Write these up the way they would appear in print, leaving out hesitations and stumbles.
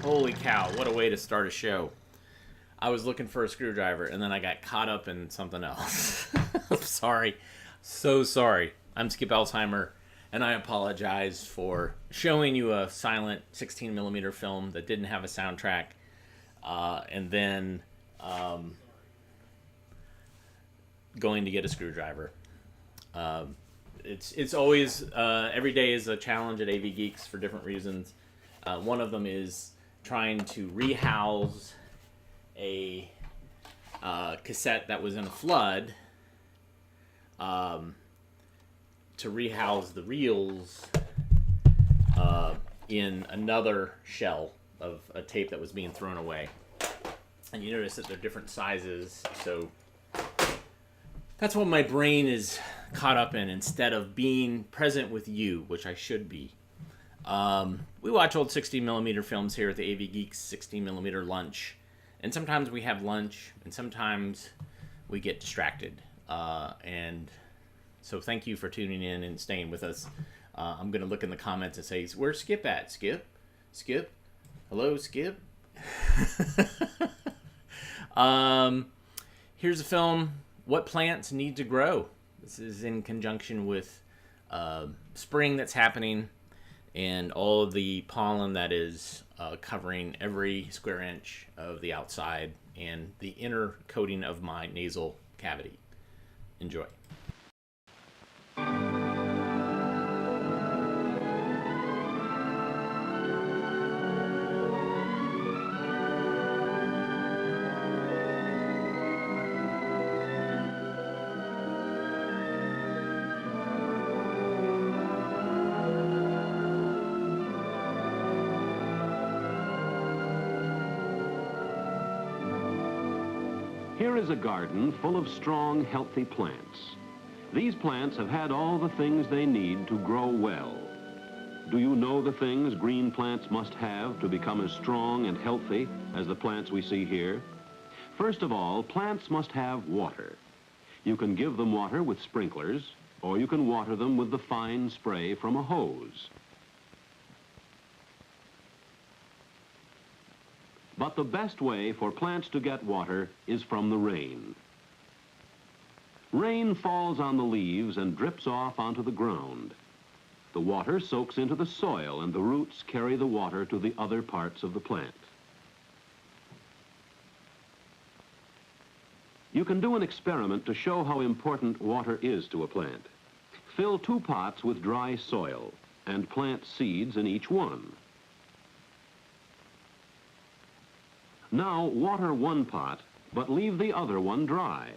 Holy cow, what a way to start a show. I was looking for a screwdriver and then I got caught up in something else. I'm sorry. So sorry. I'm Skip Alzheimer and I apologize for showing you a silent 16mm film that didn't have a soundtrack and then going to get a screwdriver. It's always, every day is a challenge at AV Geeks for different reasons. One of them is trying to rehouse a cassette that was in a flood, to rehouse the reels in another shell of a tape that was being thrown away. And you notice that they're different sizes, so that's what my brain is caught up in instead of being present with you, which I should be. We watch old 16mm films here at the AV Geeks 16mm lunch. And sometimes we have lunch, and sometimes we get distracted. And so thank you for tuning in and staying with us. I'm going to look in the comments and say, where's Skip at? Skip? Skip? Hello, Skip? Here's a film, What Plants Need to Grow. This is in conjunction with spring that's happening and all of the pollen that is covering every square inch of the outside and the inner coating of my nasal cavity. Enjoy. Here is a garden full of strong, healthy plants. These plants have had all the things they need to grow well. Do you know the things green plants must have to become as strong and healthy as the plants we see here? First of all, plants must have water. You can give them water with sprinklers, or you can water them with the fine spray from a hose. But the best way for plants to get water is from the rain. Rain falls on the leaves and drips off onto the ground. The water soaks into the soil and the roots carry the water to the other parts of the plant. You can do an experiment to show how important water is to a plant. Fill 2 pots with dry soil and plant seeds in each one. Now water 1 pot, but leave the other one dry.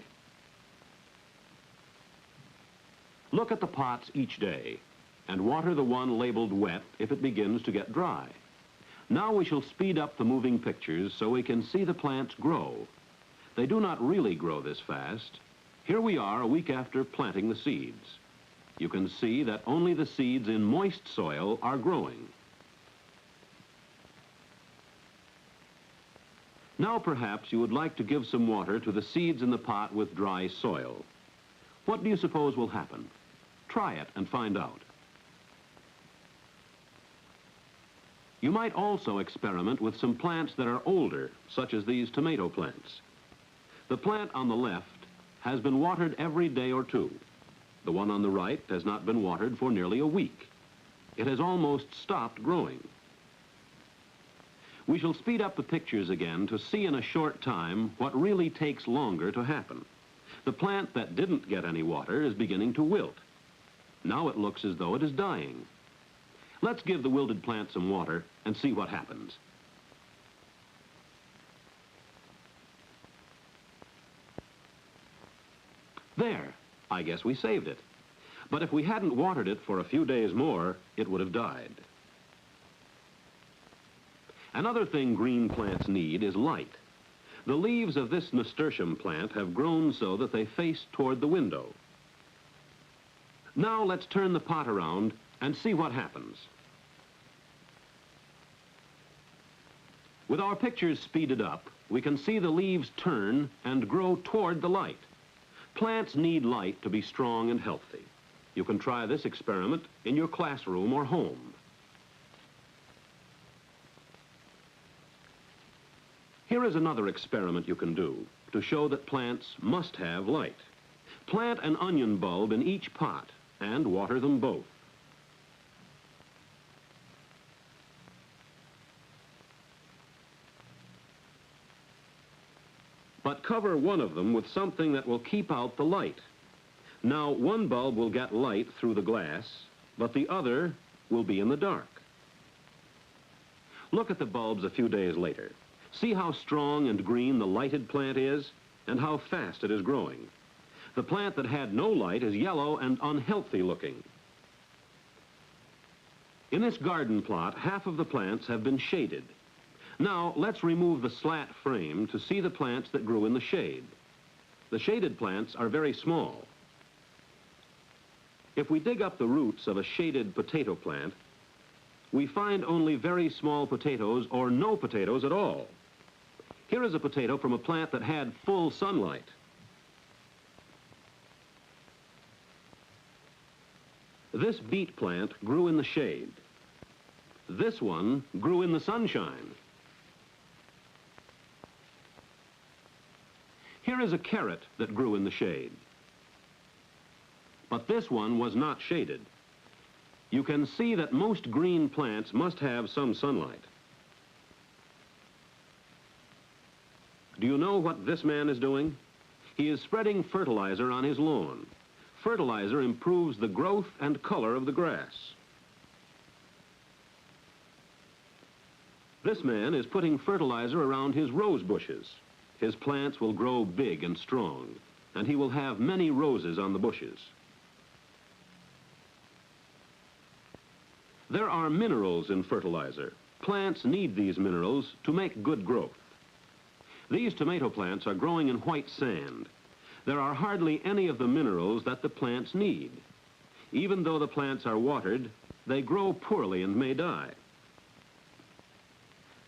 Look at the pots each day, and water the one labeled wet if it begins to get dry. Now we shall speed up the moving pictures so we can see the plants grow. They do not really grow this fast. Here we are a week after planting the seeds. You can see that only the seeds in moist soil are growing. Now perhaps you would like to give some water to the seeds in the pot with dry soil. What do you suppose will happen? Try it and find out. You might also experiment with some plants that are older, such as these tomato plants. The plant on the left has been watered every day or two. The one on the right has not been watered for nearly a week. It has almost stopped growing. We shall speed up the pictures again to see in a short time what really takes longer to happen. The plant that didn't get any water is beginning to wilt. Now it looks as though it is dying. Let's give the wilted plant some water and see what happens. There, I guess we saved it. But if we hadn't watered it for a few days more, it would have died. Another thing green plants need is light. The leaves of this nasturtium plant have grown so that they face toward the window. Now let's turn the pot around and see what happens. With our pictures speeded up, we can see the leaves turn and grow toward the light. Plants need light to be strong and healthy. You can try this experiment in your classroom or home. Here is another experiment you can do to show that plants must have light. Plant an onion bulb in each pot and water them both. But cover one of them with something that will keep out the light. Now, one bulb will get light through the glass, but the other will be in the dark. Look at the bulbs a few days later. See how strong and green the lighted plant is, and how fast it is growing. The plant that had no light is yellow and unhealthy looking. In this garden plot, half of the plants have been shaded. Now, let's remove the slat frame to see the plants that grew in the shade. The shaded plants are very small. If we dig up the roots of a shaded potato plant, we find only very small potatoes or no potatoes at all. Here is a potato from a plant that had full sunlight. This beet plant grew in the shade. This one grew in the sunshine. Here is a carrot that grew in the shade. But this one was not shaded. You can see that most green plants must have some sunlight. Do you know what this man is doing? He is spreading fertilizer on his lawn. Fertilizer improves the growth and color of the grass. This man is putting fertilizer around his rose bushes. His plants will grow big and strong, and he will have many roses on the bushes. There are minerals in fertilizer. Plants need these minerals to make good growth. These tomato plants are growing in white sand. There are hardly any of the minerals that the plants need. Even though the plants are watered, they grow poorly and may die.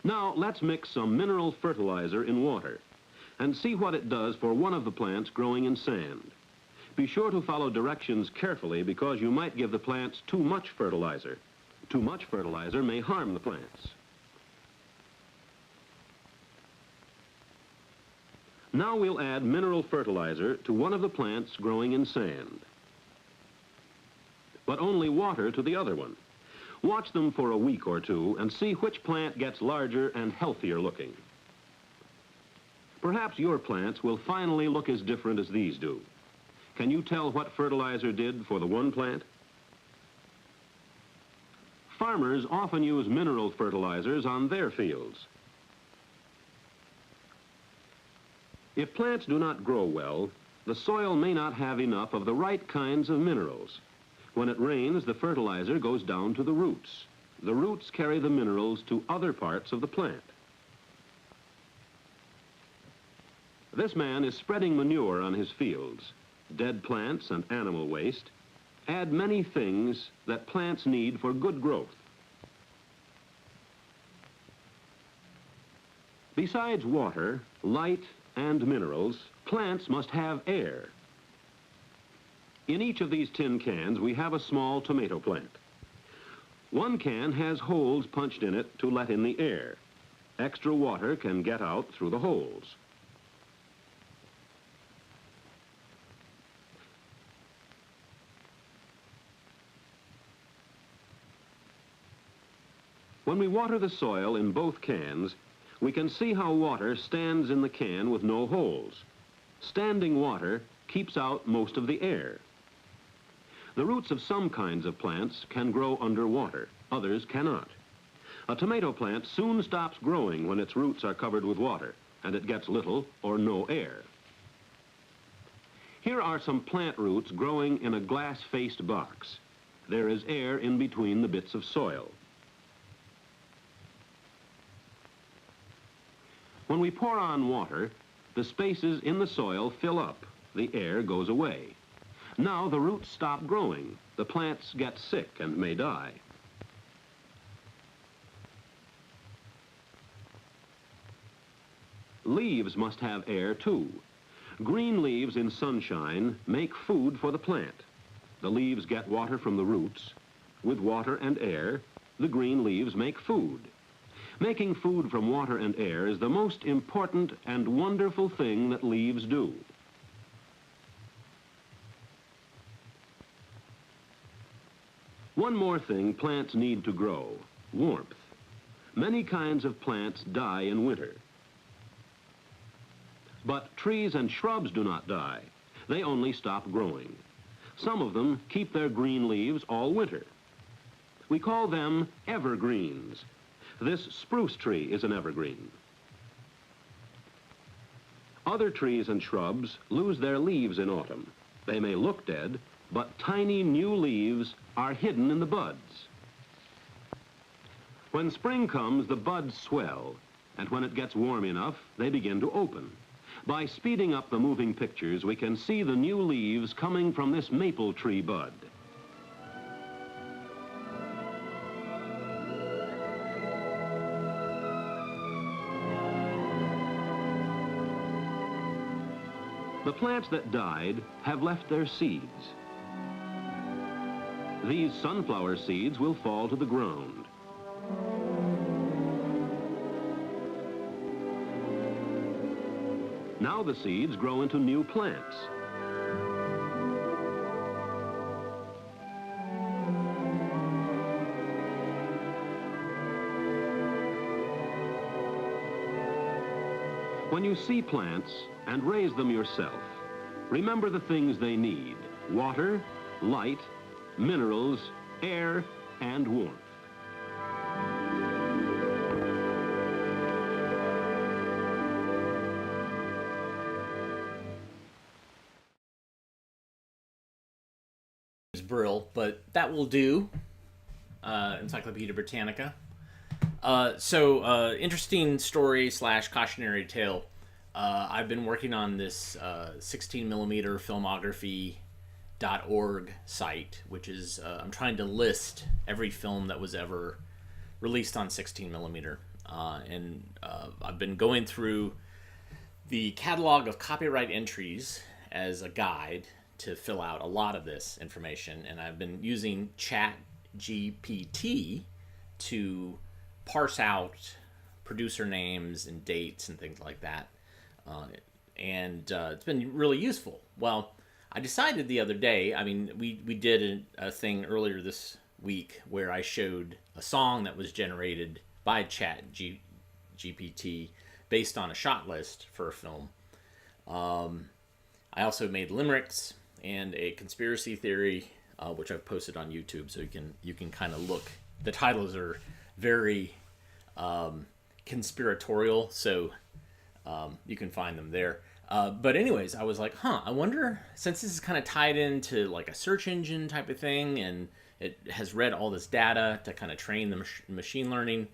Now let's mix some mineral fertilizer in water and see what it does for one of the plants growing in sand. Be sure to follow directions carefully because you might give the plants too much fertilizer. Too much fertilizer may harm the plants. Now we'll add mineral fertilizer to one of the plants growing in sand, but only water to the other one. Watch them for a week or two and see which plant gets larger and healthier looking. Perhaps your plants will finally look as different as these do. Can you tell what fertilizer did for the one plant? Farmers often use mineral fertilizers on their fields. If plants do not grow well, the soil may not have enough of the right kinds of minerals. When it rains, the fertilizer goes down to the roots. The roots carry the minerals to other parts of the plant. This man is spreading manure on his fields. Dead plants and animal waste add many things that plants need for good growth. Besides water, light, and minerals, plants must have air. In each of these tin cans, we have a small tomato plant. One can has holes punched in it to let in the air. Extra water can get out through the holes. When we water the soil in both cans, we can see how water stands in the can with no holes. Standing water keeps out most of the air. The roots of some kinds of plants can grow underwater, others cannot. A tomato plant soon stops growing when its roots are covered with water, and it gets little or no air. Here are some plant roots growing in a glass-faced box. There is air in between the bits of soil. When we pour on water, the spaces in the soil fill up. The air goes away. Now the roots stop growing. The plants get sick and may die. Leaves must have air too. Green leaves in sunshine make food for the plant. The leaves get water from the roots. With water and air, the green leaves make food. Making food from water and air is the most important and wonderful thing that leaves do. One more thing plants need to grow: warmth. Many kinds of plants die in winter. But trees and shrubs do not die. They only stop growing. Some of them keep their green leaves all winter. We call them evergreens. This spruce tree is an evergreen. Other trees and shrubs lose their leaves in autumn. They may look dead, but tiny new leaves are hidden in the buds. When spring comes, the buds swell, and when it gets warm enough, they begin to open. By speeding up the moving pictures, we can see the new leaves coming from this maple tree bud. The plants that died have left their seeds. These sunflower seeds will fall to the ground. Now the seeds grow into new plants. When you see plants and raise them yourself, remember the things they need: water, light, minerals, air, and warmth. Brill, but that will do. Encyclopedia Britannica. Interesting story / cautionary tale. I've been working on this 16mm filmography.org site, which is I'm trying to list every film that was ever released on 16mm. I've been going through the catalog of copyright entries as a guide to fill out a lot of this information, and I've been using ChatGPT to parse out producer names and dates and things like that, it's been really useful. Well, I decided the other day, we did a thing earlier this week where I showed a song that was generated by ChatGPT based on a shot list for a film. I also made limericks and a conspiracy theory, which I've posted on YouTube, so you can kind of look. The titles are very conspiratorial, so you can find them there. But anyways, I was like, I wonder, since this is kind of tied into like a search engine type of thing, and it has read all this data to kind of train the machine learning,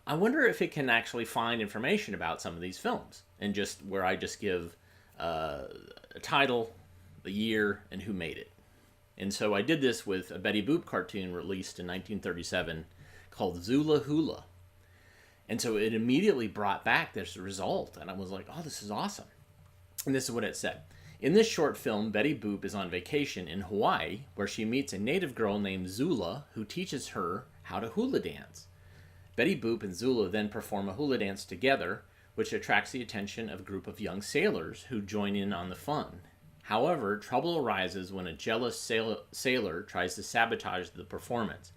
I wonder if it can actually find information about some of these films, and just where I just give a title, the year, and who made it. And so I did this with a Betty Boop cartoon released in 1937 called Zula Hula. And so it immediately brought back this result, and I was like, oh, this is awesome. And this is what it said. In this short film, Betty Boop is on vacation in Hawaii, where she meets a native girl named Zula who teaches her how to hula dance. Betty Boop and Zula then perform a hula dance together, which attracts the attention of a group of young sailors who join in on the fun. However, trouble arises when a jealous sailor tries to sabotage the performance,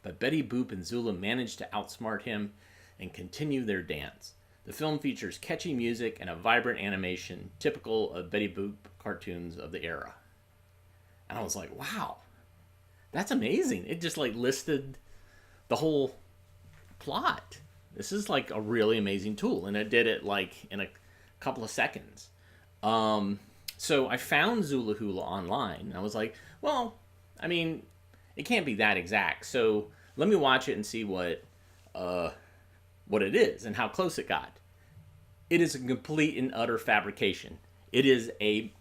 but Betty Boop and Zula manage to outsmart him and continue their dance. The film features catchy music and a vibrant animation typical of Betty Boop cartoons of the era. And I was like, wow, that's amazing. It just like listed the whole plot. This is like a really amazing tool, and it did it like in a couple of seconds. So I found Zula Hula online, and I was like, well, it can't be that exact. So let me watch it and see what it is and how close it got. It is a complete and utter fabrication. It is the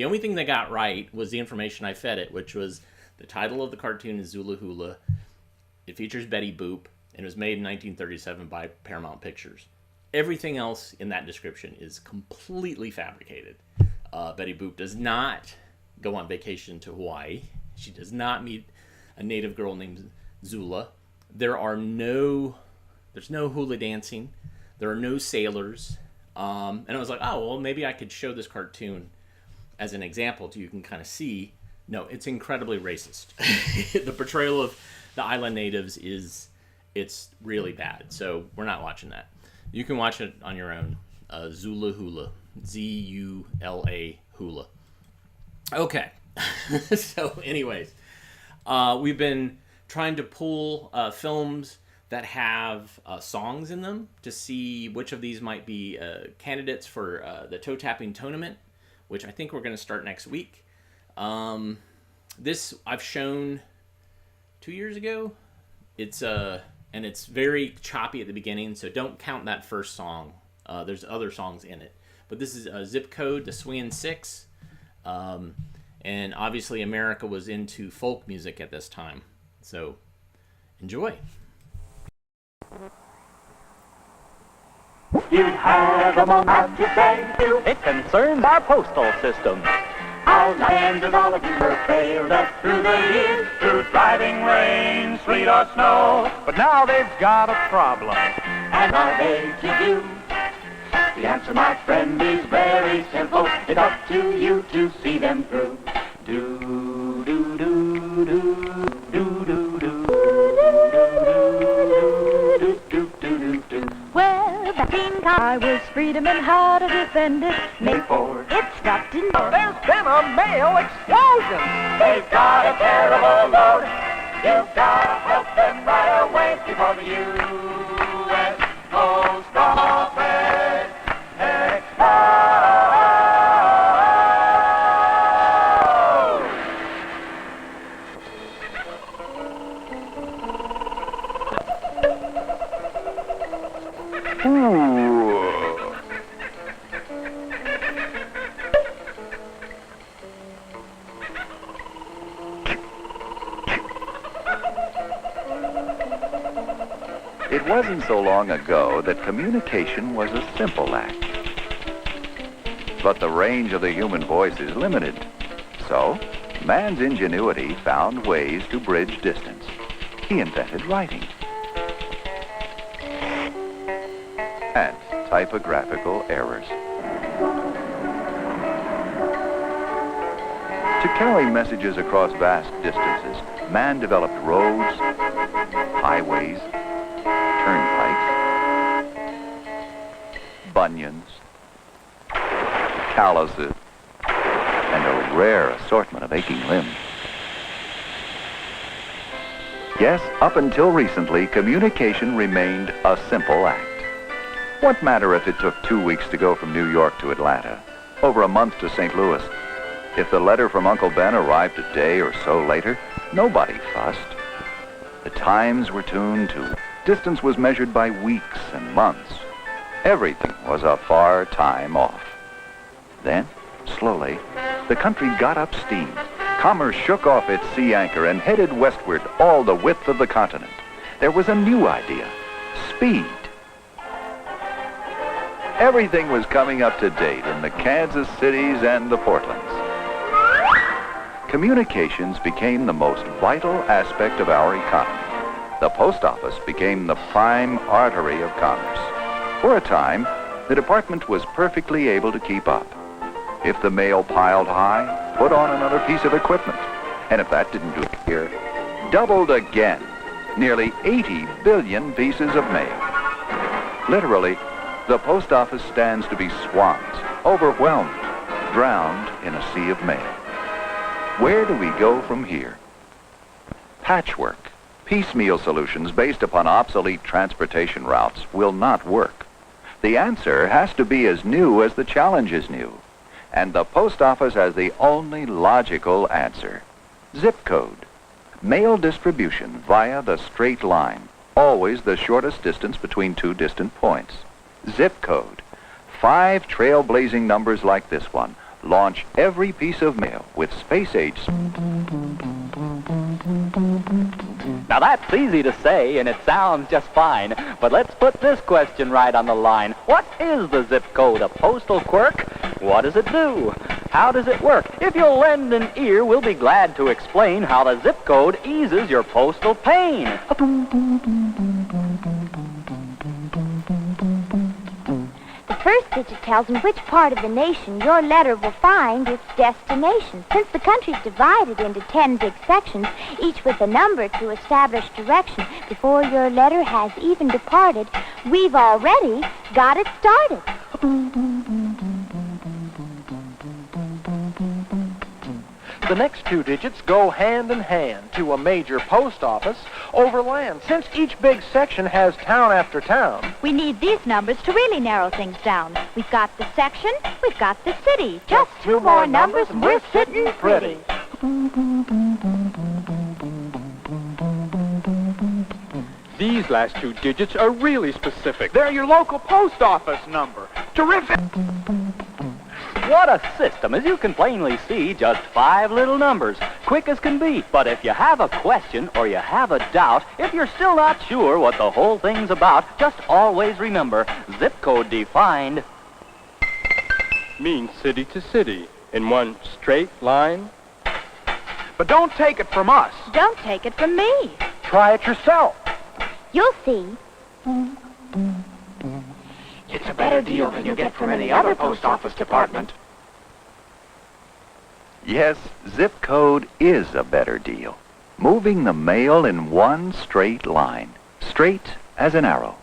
only thing they got right was the information I fed it, which was the title of the cartoon is Zula Hula. It features Betty Boop, and it was made in 1937 by Paramount Pictures. Everything else in that description is completely fabricated. Betty Boop does not go on vacation to Hawaii. She does not meet a native girl named Zula. There are no There's no hula dancing. There are no sailors. And I was like, oh, well, maybe I could show this cartoon as an example so you can kind of see. No, it's incredibly racist. The portrayal of the island natives it's really bad. So we're not watching that. You can watch it on your own. Zula Hula. Z-U-L-A Hula. Okay. So anyways, we've been trying to pull films that have songs in them to see which of these might be candidates for the toe tapping tournament, which I think we're going to start next week. This I've shown 2 years ago. It's and it's very choppy at the beginning, so don't count that first song. There's other songs in it, but this is Zip Code, the Swingin Six, and obviously America was into folk music at this time, so enjoy. You have a moment to thank you. It concerns our postal system. Our land of all of you have failed us through the years, through driving rain, sleet or snow. But now they've got a problem. And are they to do? The answer, my friend, is very simple. It's up to you to see them through. Do, do, do, do, do, do, do. Well, back in I was freedom and how to defend it. May 4th. It stopped in. There's been a mail explosion. They've got a terrible load. You've got to help them right away before the U.S. Post Office explodes. It wasn't so long ago that communication was a simple act. But the range of the human voice is limited. So, man's ingenuity found ways to bridge distance. He invented writing. And typographical errors. To carry messages across vast distances, man developed roads, highways, turnpikes, bunions, calluses, and a rare assortment of aching limbs. Yes, up until recently, communication remained a simple act. What matter if it took 2 weeks to go from New York to Atlanta, over a month to St. Louis? If the letter from Uncle Ben arrived a day or so later, nobody fussed. The times were tuned to distance was measured by weeks and months. Everything was a far time off. Then, slowly, the country got up steam. Commerce shook off its sea anchor and headed westward all the width of the continent. There was a new idea: speed. Everything was coming up to date in the Kansas cities and the Portlands. Communications became the most vital aspect of our economy. The post office became the prime artery of commerce. For a time, the department was perfectly able to keep up. If the mail piled high, put on another piece of equipment. And if that didn't do it here, doubled again. Nearly 80 billion pieces of mail. Literally, the post office stands to be swamped, overwhelmed, drowned in a sea of mail. Where do we go from here? Patchwork, piecemeal solutions based upon obsolete transportation routes will not work. The answer has to be as new as the challenge is new. And the post office has the only logical answer. Zip code. Mail distribution via the straight line. Always the shortest distance between two distant points. Zip code. 5 trailblazing numbers like this one launch every piece of mail with space-age. Now that's easy to say, and it sounds just fine. But let's put this question right on the line. What is the zip code? A postal quirk? What does it do? How does it work? If you'll lend an ear, we'll be glad to explain how the zip code eases your postal pain. first digit tells in which part of the nation your letter will find its destination. Since the country's divided into 10 big sections, each with a number to establish direction, before your letter has even departed, we've already got it started. The next 2 digits go hand in hand to a major post office over land. Since each big section has town after town, We need these numbers to really narrow things down. We've got the section, we've got the city. Just 2 more numbers and we're sitting pretty. These last 2 digits are really specific. they're your local post office number. Terrific! What a system. As you can plainly see, just 5 little numbers, quick as can be. But if you have a question or you have a doubt, if you're still not sure what the whole thing's about, just always remember, zip code defined Means city to city in one straight line. But don't take it from us. Don't take it from me. Try it yourself. You'll see. It's a better deal than you get from any other post office department. Yes, zip code is a better deal. Moving the mail in one straight line, straight as an arrow.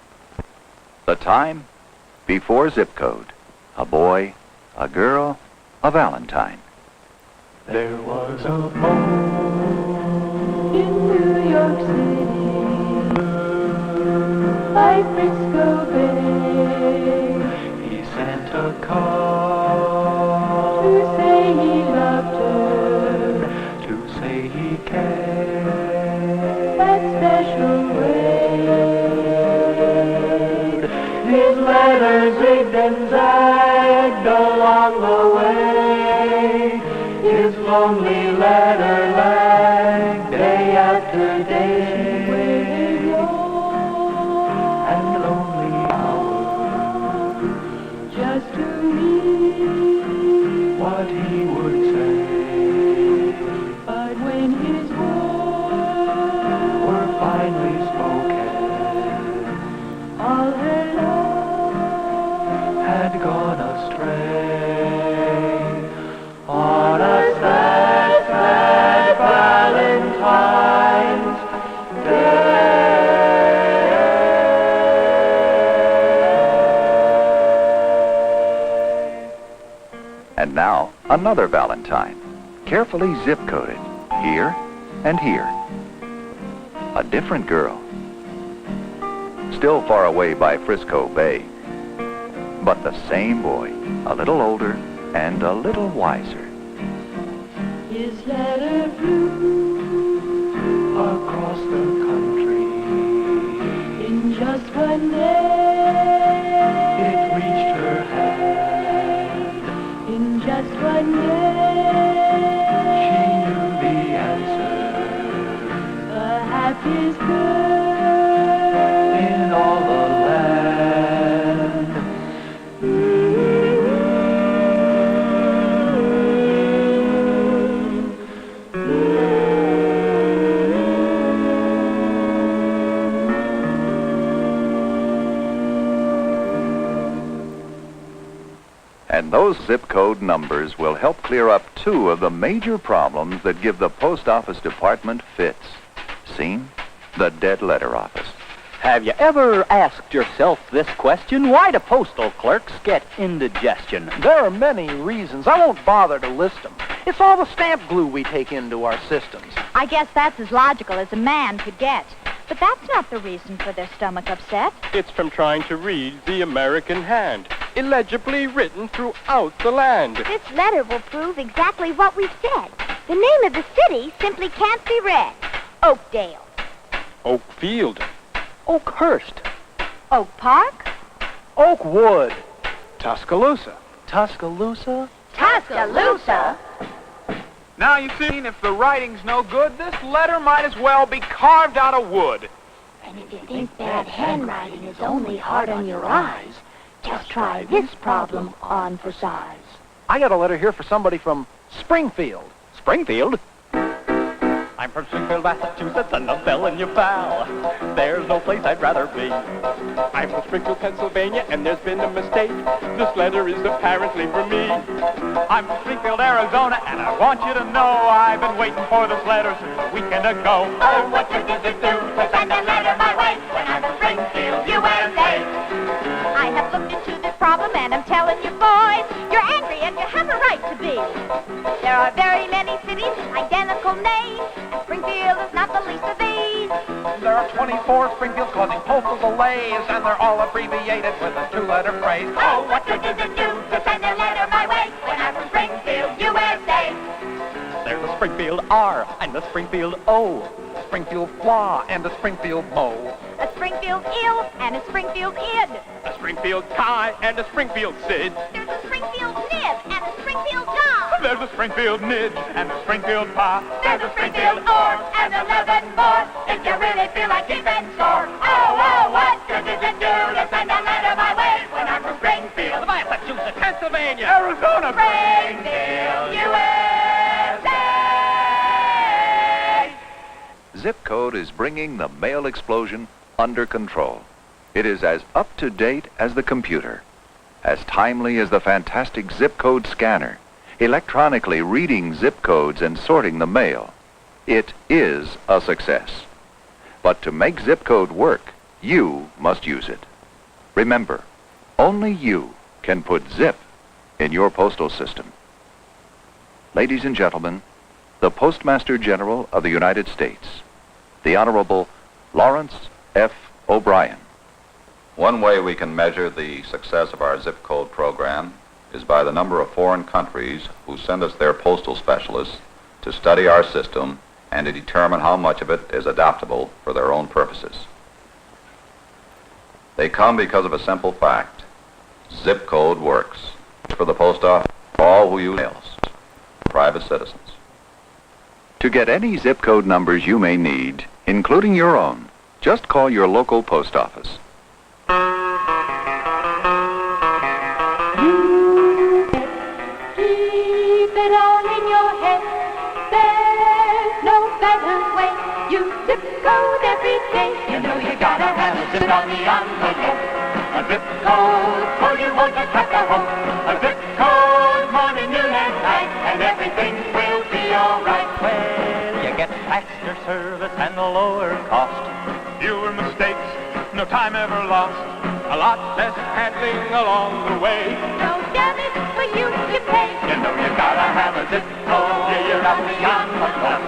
The time? Before zip code. A boy, a girl, a Valentine. There was a boy In New York City, by Frisco Bay, He sent a card to say he loved her to say he cared. that special way. His letters zigged and zagged along the way. His lonely letter lagged day after day. And lonely hours Just to me, what he would say but when his words were finally spoken, all her love had gone astray on a sad, sad Valentine's Day. And now, another Valentine, carefully zip-coded, here and here. A different girl. Still far away by Frisco Bay, but the same boy, a little older and a little wiser. his letter flew Across the country, in just one day. it reached her hand. In just one day, She knew the answer the happiest girl in all the land. And those zip code numbers will help clear up 2 of the major problems that give the post office department fits. Seen? The dead letter office. Have you ever asked yourself this question? Why do postal clerks get indigestion? There are many reasons. I won't bother to list them. It's all the stamp glue we take into our systems. I guess that's as logical as a man could get. But that's not the reason for their stomach upset. It's from trying to read the American hand, illegibly written throughout the land. This letter will prove exactly what we've said. The name of the city simply can't be read. Oakdale. Oakfield. Oakhurst. Oak Park. Oakwood. Tuscaloosa. Tuscaloosa. Tuscaloosa. Now, you see, if the writing's no good, this letter might as well be carved out of wood. And if you think bad handwriting is only hard on your eyes, just try this problem on for size. I got a letter here for somebody from Springfield. Springfield? I I'm from Springfield, Massachusetts, and I'm telling you, pal, there's no place I'd rather be. I'm from Springfield, Pennsylvania, and there's been a mistake. This letter is apparently for me. I'm from Springfield, Arizona, and I want you to know I've been waiting for this letter since a weekend ago. Oh, what good does it do to send a letter my way when I'm from Springfield, USA? I have looked into this problem, and I'm telling you, boys, you're angry and you have a right to be. There are very many cities with identical names, and Springfield is not the least of these. There are 24 Springfields causing postal delays, and they're all abbreviated with a two-letter phrase. Oh, what good does it do to send a letter my way when I'm from Springfield, USA? There's a Springfield R and a Springfield O. Springfield Flaw and a Springfield Mo. A Springfield Ill and a Springfield Id. A Springfield Tie and a Springfield Sid. There's a Springfield Nib and a Springfield Jaw. There's a Springfield Nidge and a Springfield Pa. There's a Springfield Or and 11 more if you really feel like keeping score. Oh, what good does it do to send a letter my way when I'm from Springfield, Massachusetts, Pennsylvania, Arizona, Springfield, USA? Zip code is bringing the mail explosion under control. It is as up-to-date as the computer, as timely as the fantastic zip code scanner, electronically reading zip codes and sorting the mail. It is a success. But to make zip code work, you must use it. Remember, only you can put zip in your postal system. Ladies and gentlemen, the Postmaster General of the United States, the Honorable Lawrence F. O'Brien. One way we can measure the success of our zip code program is by the number of foreign countries who send us their postal specialists to study our system and to determine how much of it is adaptable for their own purposes. They come because of a simple fact. Zip code works. For the post office, all who use mails, private citizens. To get any zip code numbers you may need, including your own, just call your local post office. Keep it all in your head. There's no better way. You zip code every day. You know you gotta have a zip on the envelope. A zip code, so you won't just have to hope. A zip code, morning, noon, and night, and everything will be alright. Well, you get faster service and a lower cost. Fewer mistakes, no time ever lost. A lot less handling along the way. No damage for you to pay. You know you gotta have a zip code. Yeah, you're on the envelope.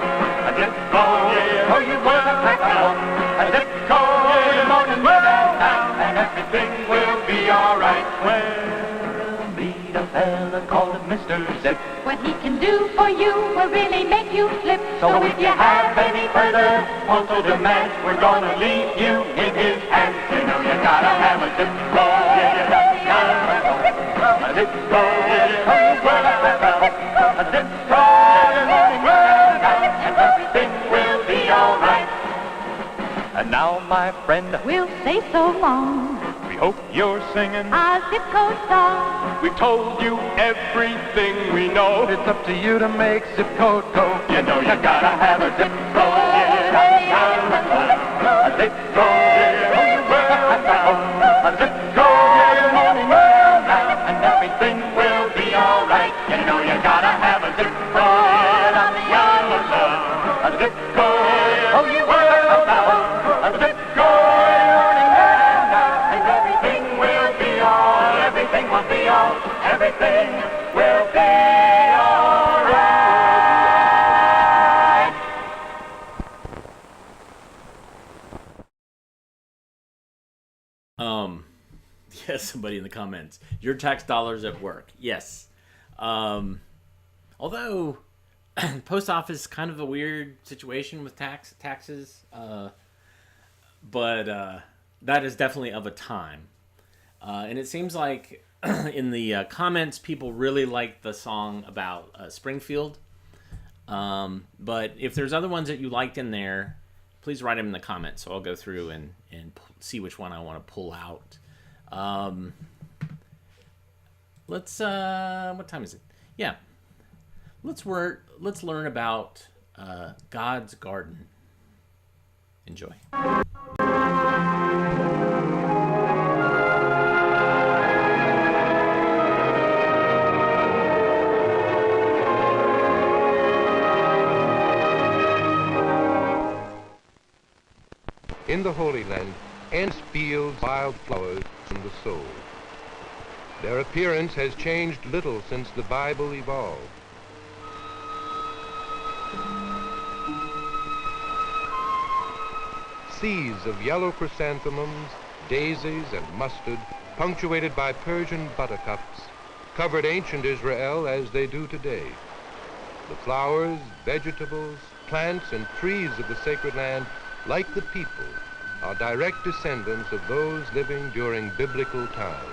A zip code, yeah, oh, you won't have to hope. A zip code, yeah, morning, noon, and night, and everything will be alright. Well, meet a fella called Mr. Zip. What he can do for you will really make you flip. So if you have any further postal demands, we're gonna leave you in his hands. You know you gotta have a zip code. Yeah, you gotta have a zip code. Yeah, oh, you will have a zip code. And everything will be alright. And now, my friend, We'll say so long. We hope you're singing. Our zip code song. We've told you everything we know. It's up to you to make zip code go. You know you gotta have a zip code. Yeah, a zip code. Yeah, oh, you will have a zip code. Yeah, morning, well, now, and everything will be alright. You know you gotta have a zip code on the envelope. A zip code. Oh, you will have a zip code. Morning, well, now, and everything will be all. Everything will be all. Everything will be alright. Yes, somebody in the comments. Your tax dollars at work. Yes. Although post office is kind of a weird situation with taxes, but that is definitely of a time. And it seems like in the comments, people really like the song about Springfield. But if there's other ones that you liked in there, please write them in the comments. So I'll go through and see which one I want to pull out. Let's what time is it? Yeah. Let's learn about God's Garden. Enjoy. In the Holy Land, ants field wild flowers from the soul. Their appearance has changed little since the Bible evolved. Seas of yellow chrysanthemums, daisies, and mustard, punctuated by Persian buttercups, covered ancient Israel as they do today. The flowers, vegetables, plants, and trees of the sacred land, like the people, are direct descendants of those living during biblical times.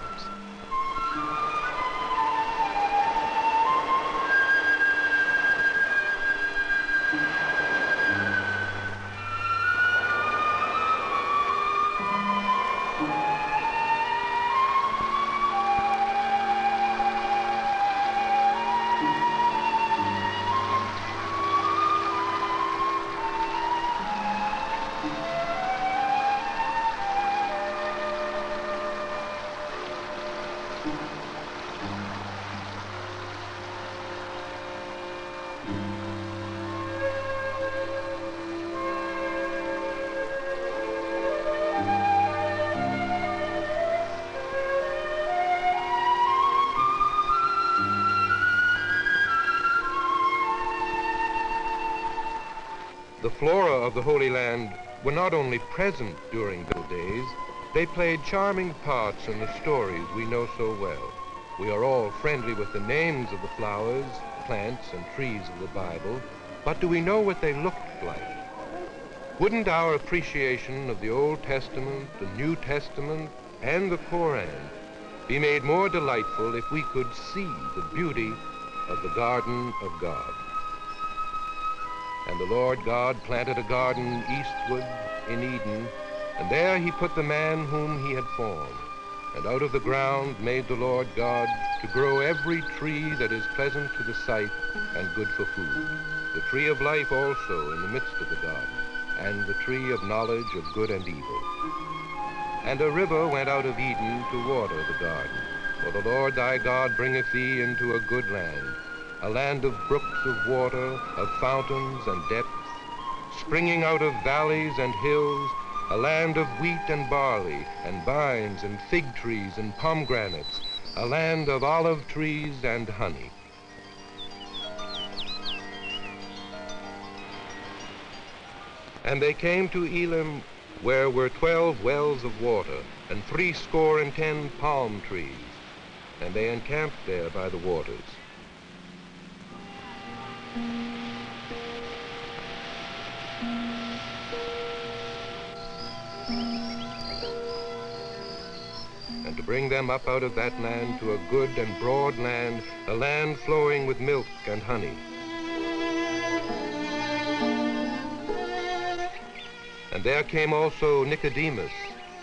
The flora of the Holy Land were not only present during those days, they played charming parts in the stories we know so well. We are all friendly with the names of the flowers, plants, and trees of the Bible, but do we know what they looked like? Wouldn't our appreciation of the Old Testament, the New Testament, and the Koran be made more delightful if we could see the beauty of the garden of God? And the Lord God planted a garden eastward in Eden, and there he put the man whom he had formed. And out of the ground made the Lord God to grow every tree that is pleasant to the sight and good for food, the tree of life also in the midst of the garden, and the tree of knowledge of good and evil. And a river went out of Eden to water the garden. For the Lord thy God bringeth thee into a good land, a land of brooks of water, of fountains and depths, springing out of valleys and hills, a land of wheat and barley, and vines and fig trees and pomegranates, a land of olive trees and honey. And they came to Elim, where were 12 wells of water, and 70 palm trees, and they encamped there by the waters. And to bring them up out of that land to a good and broad land, a land flowing with milk and honey. And there came also Nicodemus,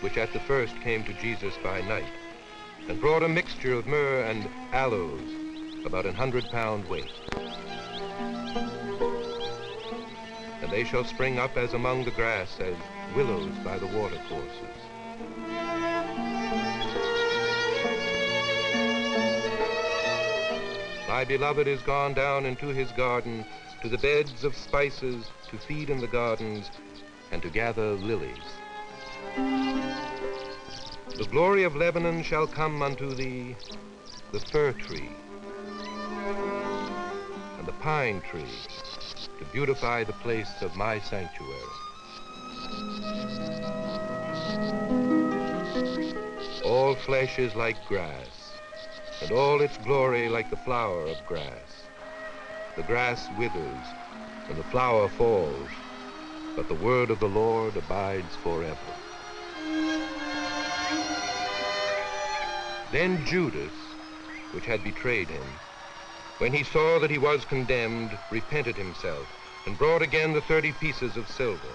which at the first came to Jesus by night, and brought a mixture of myrrh and aloes, about 100 pound weight. And they shall spring up as among the grass, as willows by the watercourses. My beloved is gone down into his garden, to the beds of spices, to feed in the gardens, and to gather lilies. The glory of Lebanon shall come unto thee, the fir tree, and the pine tree, to beautify the place of my sanctuary. All flesh is like grass, and all its glory like the flower of grass. The grass withers, and the flower falls, but the word of the Lord abides forever. Then Judas, which had betrayed him, when he saw that he was condemned, repented himself, and brought again the 30 pieces of silver.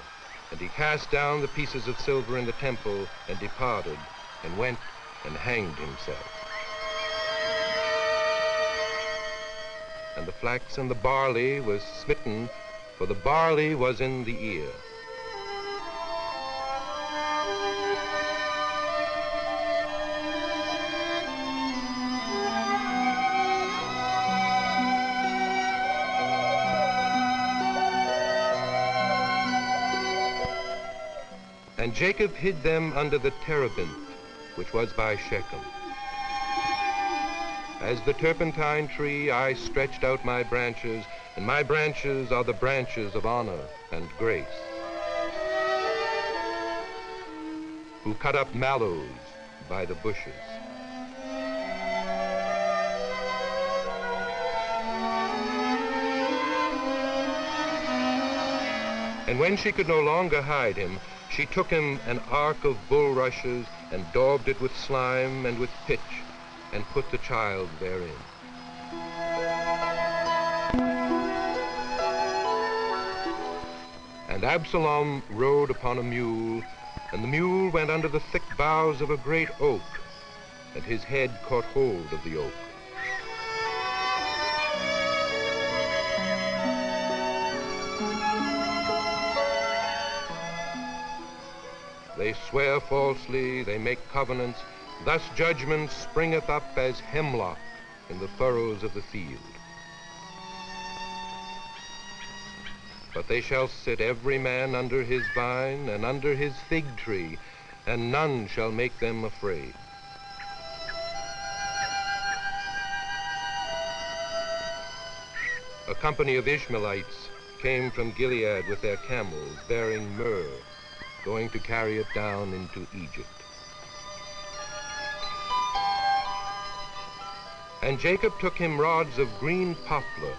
And he cast down the pieces of silver in the temple, and departed, and went and hanged himself. And the flax and the barley was smitten, for the barley was in the ear. And Jacob hid them under the terebinth, which was by Shechem. As the turpentine tree, I stretched out my branches, and my branches are the branches of honor and grace. Who cut up mallows by the bushes. And when she could no longer hide him, she took him an ark of bulrushes and daubed it with slime and with pitch and put the child therein. And Absalom rode upon a mule, and the mule went under the thick boughs of a great oak, and his head caught hold of the oak. They swear falsely, they make covenants, thus judgment springeth up as hemlock in the furrows of the field. But they shall sit every man under his vine and under his fig tree, and none shall make them afraid. A company of Ishmaelites came from Gilead with their camels, bearing myrrh, going to carry it down into Egypt. And Jacob took him rods of green poplar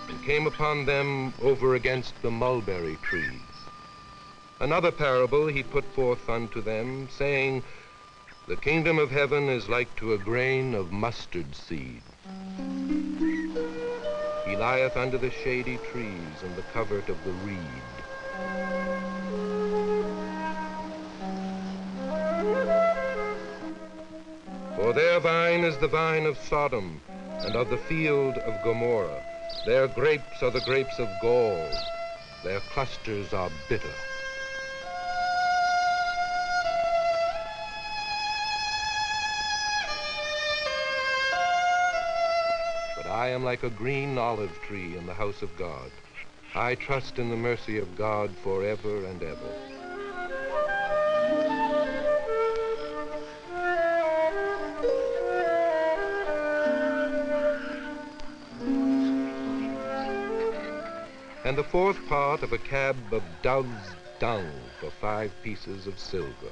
and came upon them over against the mulberry trees. Another parable he put forth unto them, saying, the kingdom of heaven is like to a grain of mustard seed. He lieth under the shady trees and the covert of the reed. For their vine is the vine of Sodom, and of the field of Gomorrah. Their grapes are the grapes of gall. Their clusters are bitter. I am like a green olive tree in the house of God. I trust in the mercy of God forever and ever. And the fourth part of a cab of dove's dung for 5 pieces of silver.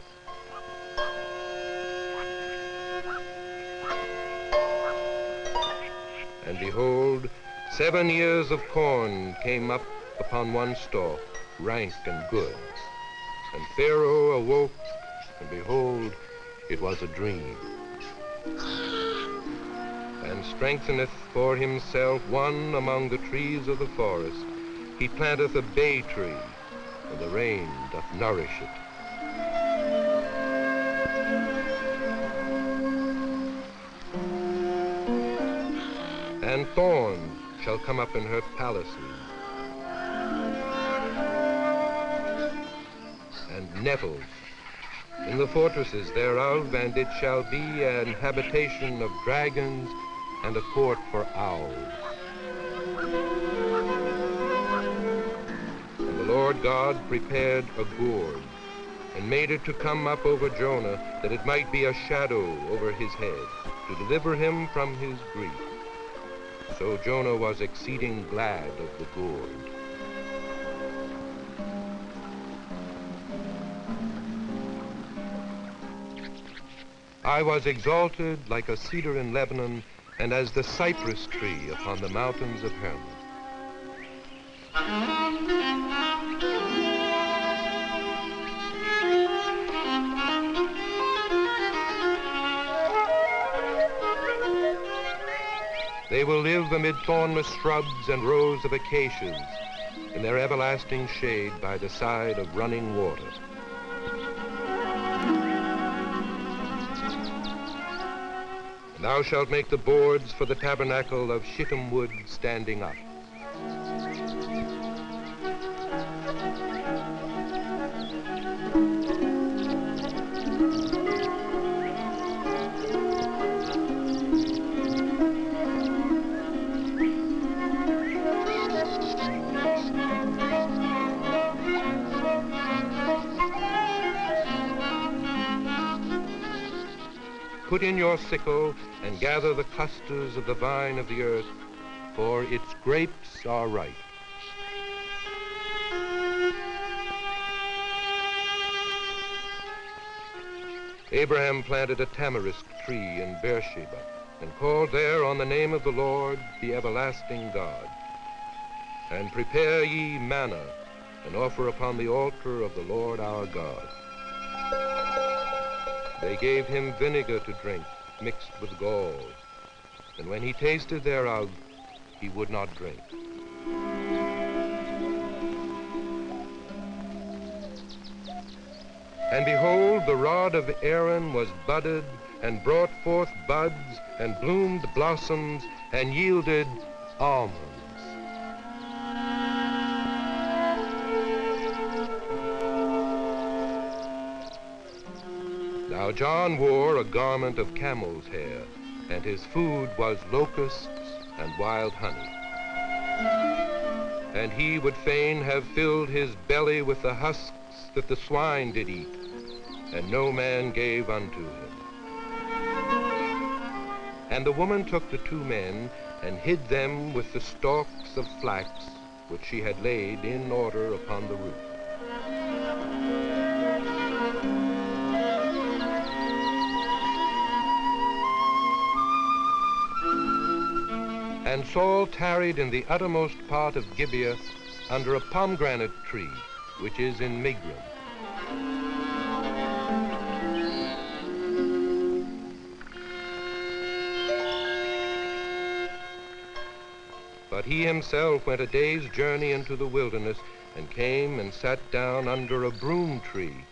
And behold, 7 ears of corn came up upon one stalk, rank and good. And Pharaoh awoke, and behold, it was a dream. And strengtheneth for himself one among the trees of the forest. He planteth a bay tree, and the rain doth nourish it. And thorns shall come up in her palaces, and nettles in the fortresses thereof, and it shall be an habitation of dragons and a court for owls. And the Lord God prepared a gourd, and made it to come up over Jonah, that it might be a shadow over his head, to deliver him from his grief. So Jonah was exceeding glad of the gourd. I was exalted like a cedar in Lebanon, and as the cypress tree upon the mountains of Hermon. They will live amid thornless shrubs and rows of acacias, in their everlasting shade by the side of running water. Thou shalt make the boards for the tabernacle of shittim wood standing up. Put in your sickle and gather the clusters of the vine of the earth, for its grapes are ripe. Abraham planted a tamarisk tree in Beersheba and called there on the name of the Lord, the everlasting God. And prepare ye manna and offer upon the altar of the Lord our God. They gave him vinegar to drink, mixed with gall, and when he tasted thereof, he would not drink. And behold, the rod of Aaron was budded, and brought forth buds, and bloomed blossoms, and yielded almonds. Now John wore a garment of camel's hair, and his food was locusts and wild honey. And he would fain have filled his belly with the husks that the swine did eat, and no man gave unto him. And the woman took the two men, and hid them with the stalks of flax, which she had laid in order upon the roof. And Saul tarried in the uttermost part of Gibeah under a pomegranate tree, which is in Migron. But he himself went a day's journey into the wilderness, and came and sat down under a broom tree,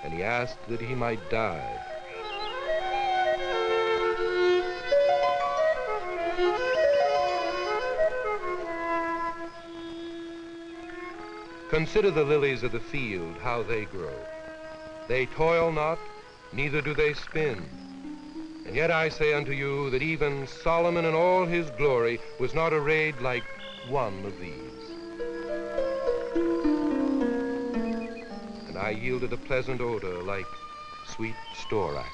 and he asked that he might die. Consider the lilies of the field, how they grow. They toil not, neither do they spin. And yet I say unto you that even Solomon in all his glory was not arrayed like one of these. And I yielded a pleasant odor like sweet storax.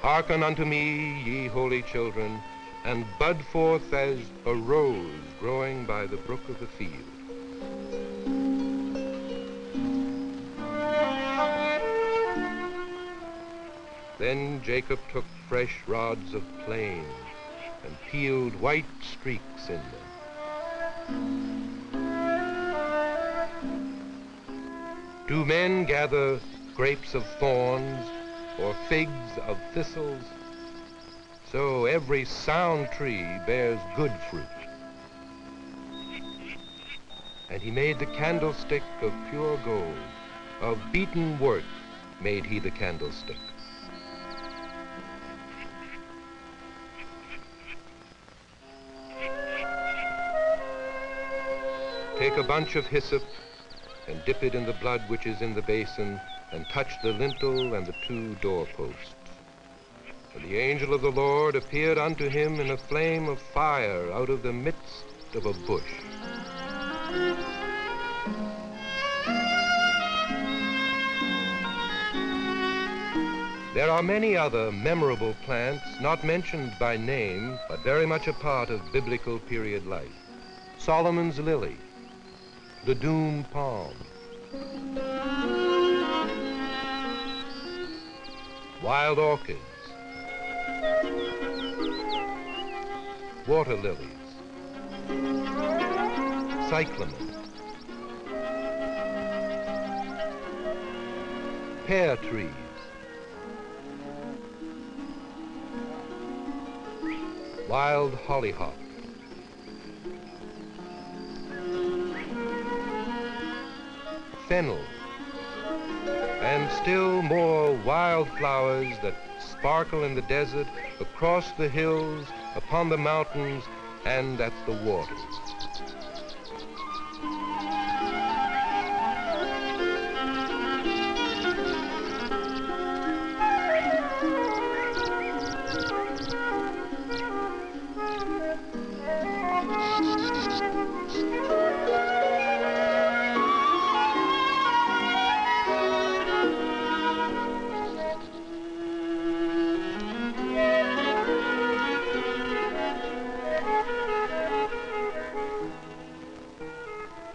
Hearken unto me, ye holy children, and bud forth as a rose growing by the brook of the field. Then Jacob took fresh rods of plane and peeled white streaks in them. Do men gather grapes of thorns or figs of thistles? So every sound tree bears good fruit. And he made the candlestick of pure gold. Of beaten wort made he the candlestick. Take a bunch of hyssop and dip it in the blood which is in the basin, and touch the lintel and the two doorposts. And the angel of the Lord appeared unto him in a flame of fire out of the midst of a bush. There are many other memorable plants not mentioned by name, but very much a part of biblical period life. Solomon's lily, the doom palm, wild orchids, water lilies, cyclamen, pear trees, wild hollyhock, fennel, still more wildflowers that sparkle in the desert, across the hills, upon the mountains, and at the waters.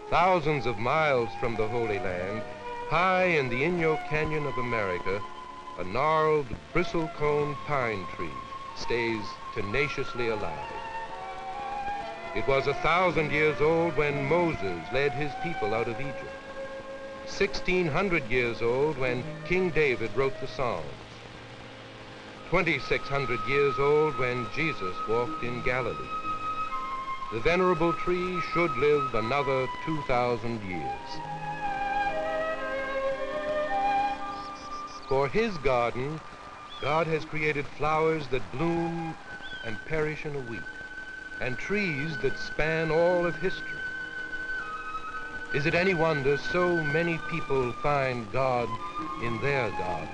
Thousands of miles from the Holy Land, high in the Inyo Canyon of America, a gnarled, bristle-coned pine tree stays tenaciously alive. It was 1,000 years old when Moses led his people out of Egypt. 1,600 years old when King David wrote the Psalms. 2,600 years old when Jesus walked in Galilee. The venerable tree should live another 2,000 years. For his garden, God has created flowers that bloom and perish in a week, and trees that span all of history. Is it any wonder so many people find God in their gardens?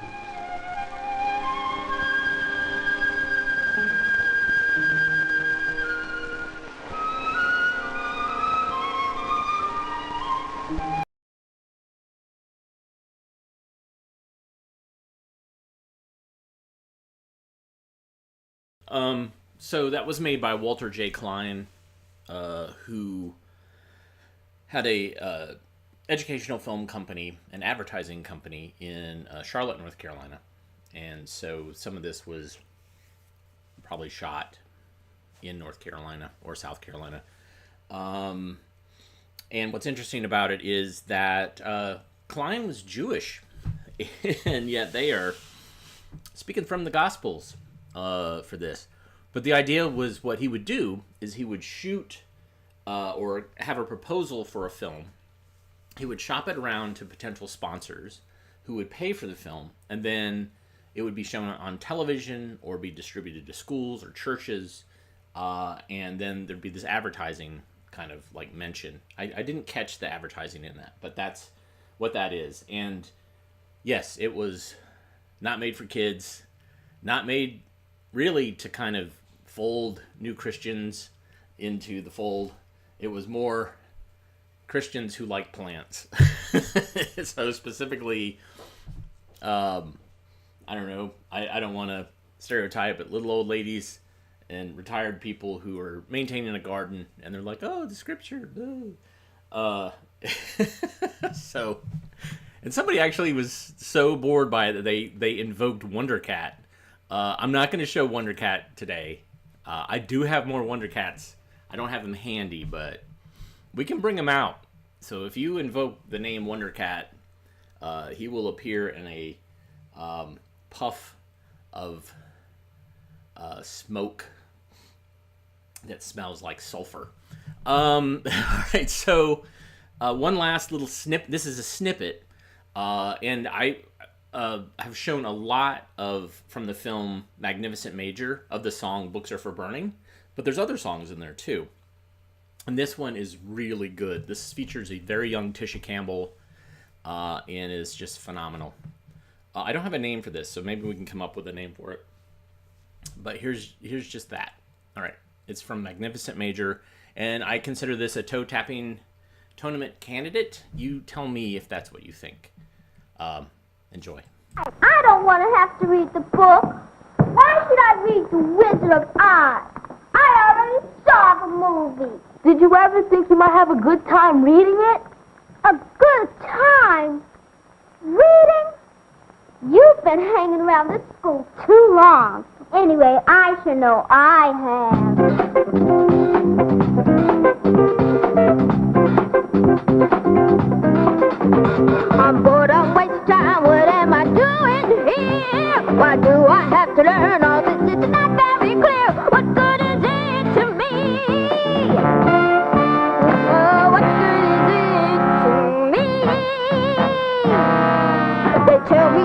So that was made by Walter J. Klein, who had a educational film company, an advertising company in Charlotte, North Carolina. And so some of this was probably shot in North Carolina or South Carolina. And what's interesting about it is that Klein was Jewish, and yet they are speaking from the Gospels for this. But the idea was what he would do is he would shoot or have a proposal for a film. He would shop it around to potential sponsors who would pay for the film, and then it would be shown on television or be distributed to schools or churches, and then there'd be this advertising kind of like mention. I didn't catch the advertising in that, but that's what that is. And yes, it was not made for kids, not made really to kind of fold new Christians into the fold. It was more Christians who like plants. So specifically, I don't know, I don't want to stereotype, but little old ladies and retired people who are maintaining a garden, and they're like, oh, the scripture. So, and somebody actually was so bored by it that they invoked Wonder Cat. I'm not going to show Wonder Cat today. I do have more Wonder Cats. I don't have them handy, but we can bring them out. So if you invoke the name Wonder Cat, he will appear in a puff of smoke that smells like sulfur. All right, so one last little snip. This is a snippet, and I have shown a lot from the film Magnificent Major of the song Books Are for Burning, but there's other songs in there too. And this one is really good. This features a very young Tisha Campbell, and is just phenomenal. I don't have a name for this, so maybe we can come up with a name for it. But here's just that. All right, it's from Magnificent Major, and I consider this a toe-tapping tournament candidate. You tell me if that's what you think. Enjoy. I don't want to have to read the book. Why should I read The Wizard of Oz? I already saw the movie. Did you ever think you might have a good time reading it? A good time? Reading? You've been hanging around this school too long. Anyway, I sure know I have. I'm bored, I'm wasting time. What am I doing here? Why do I have to learn all this? It's not very clear. What good is it to me? Oh, what good is it to me? They tell me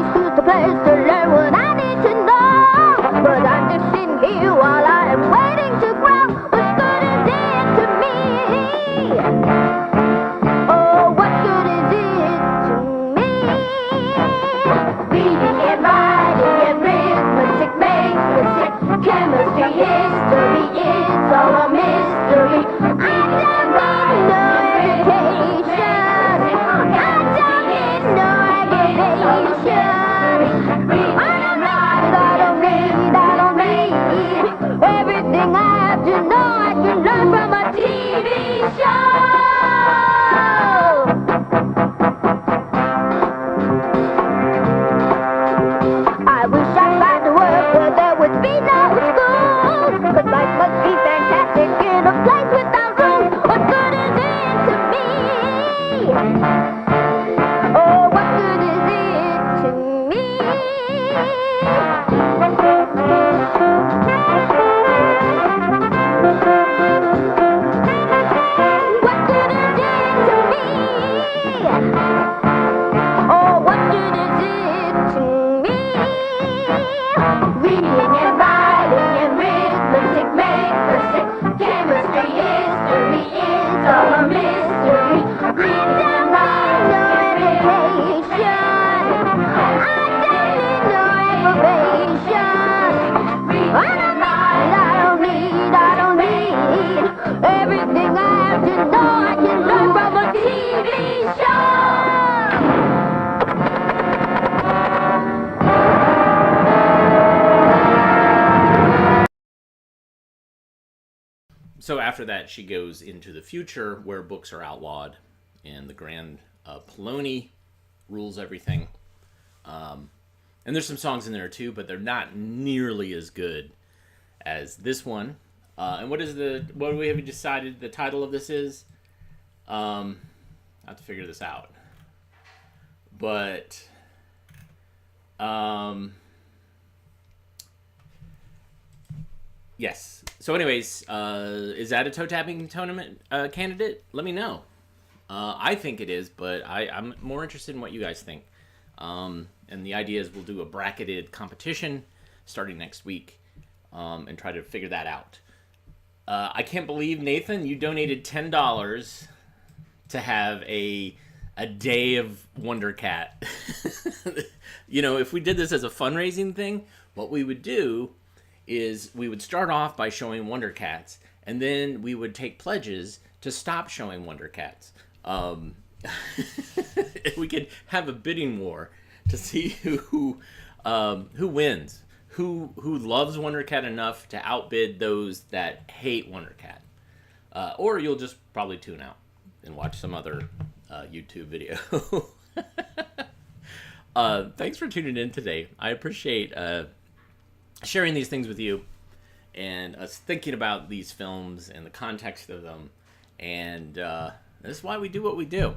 So after that, she goes into the future where books are outlawed, and the Grand Poloni rules everything. And there's some songs in there too, but they're not nearly as good as this one. And what do we have decided the title of this is? I have to figure this out. But yes. So anyways, is that a toe tapping tournament candidate? Let me know. I think it is, but I'm more interested in what you guys think. And the idea is we'll do a bracketed competition starting next week and try to figure that out. I can't believe, Nathan, you donated $10 to have a day of Wonder Cat. You know, if we did this as a fundraising thing, what we would do is we would start off by showing Wonder Cats, and then we would take pledges to stop showing Wonder Cats. We could have a bidding war to see who wins, who loves Wonder Cat enough to outbid those that hate Wonder Cat, or you'll just probably tune out and watch some other YouTube video. Thanks for tuning in today. I appreciate sharing these things with you and us thinking about these films and the context of them, and that's why we do what we do.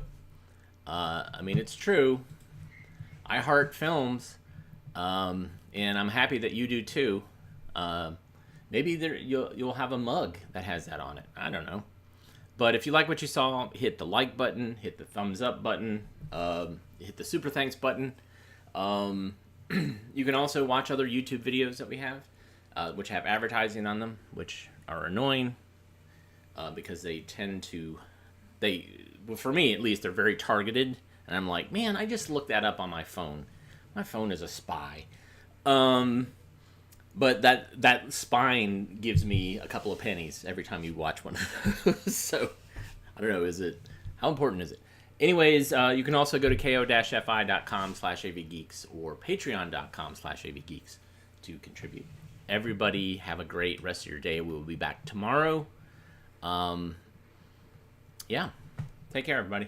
I mean, it's true. I heart films, and I'm happy that you do too. Maybe you'll have a mug that has that on it. I don't know. But if you like what you saw, hit the like button, hit the thumbs up button, hit the super thanks button. You can also watch other YouTube videos that we have, which have advertising on them, which are annoying because they tend to, well, for me at least, they're very targeted. And I'm like, man, I just looked that up on my phone. My phone is a spy. But that spine gives me a couple of pennies every time you watch one of those. So, I don't know, how important is it? Anyways, you can also go to ko-fi.com/avgeeks or patreon.com/avgeeks to contribute. Everybody have a great rest of your day. We will be back tomorrow. Yeah. Take care, everybody.